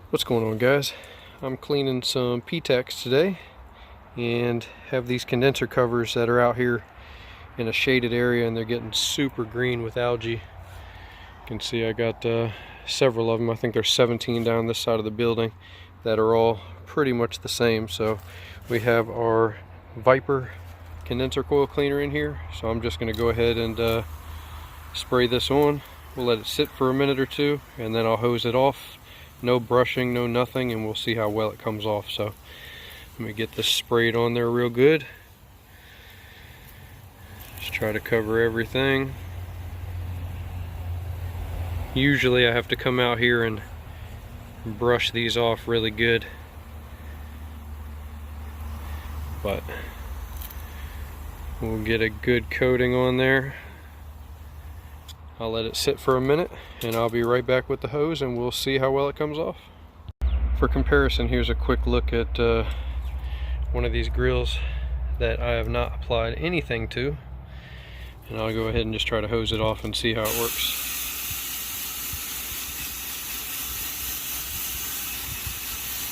What's going on, guys? I'm cleaning some P-Tex today and have these condenser covers that are out here in a shaded area, and they're getting super green with algae. You can see I got several of them. I think there's 17 down this side of the building that are all pretty much the same. So we have our Viper condenser coil cleaner in here, so I'm just going to go ahead and spray this on. We'll let it sit for a minute or two and then I'll hose it off. No brushing, no nothing, and we'll see how well it comes off. So let me get this sprayed on there real good. Just try to cover everything. Usually I have to come out here and brush these off really good, but we'll get a good coating on there. I'll let it sit for a minute and I'll be right back with the hose and we'll see how well it comes off. For comparison, here's a quick look at one of these grills that I have not applied anything to, and I'll go ahead and just try to hose it off and see how it works.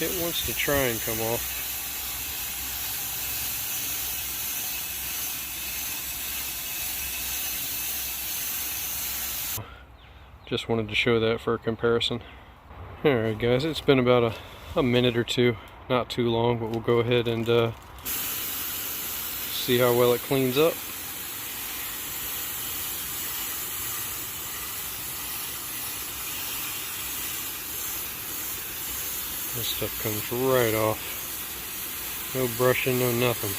It wants to try and come off. Just wanted to show that for a comparison. Alright guys, it's been about a minute or two, not too long, but we'll go ahead and see how well it cleans up. This stuff comes right off. No brushing, no nothing.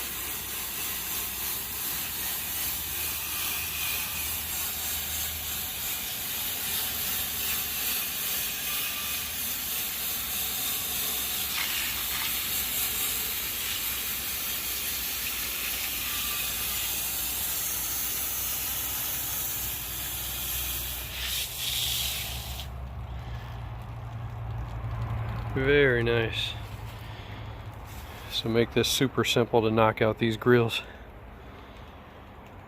Very nice. So make this super simple to knock out these grills.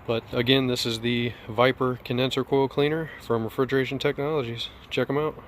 But again, this is the Viper condenser coil cleaner from Refrigeration Technologies. Check them out.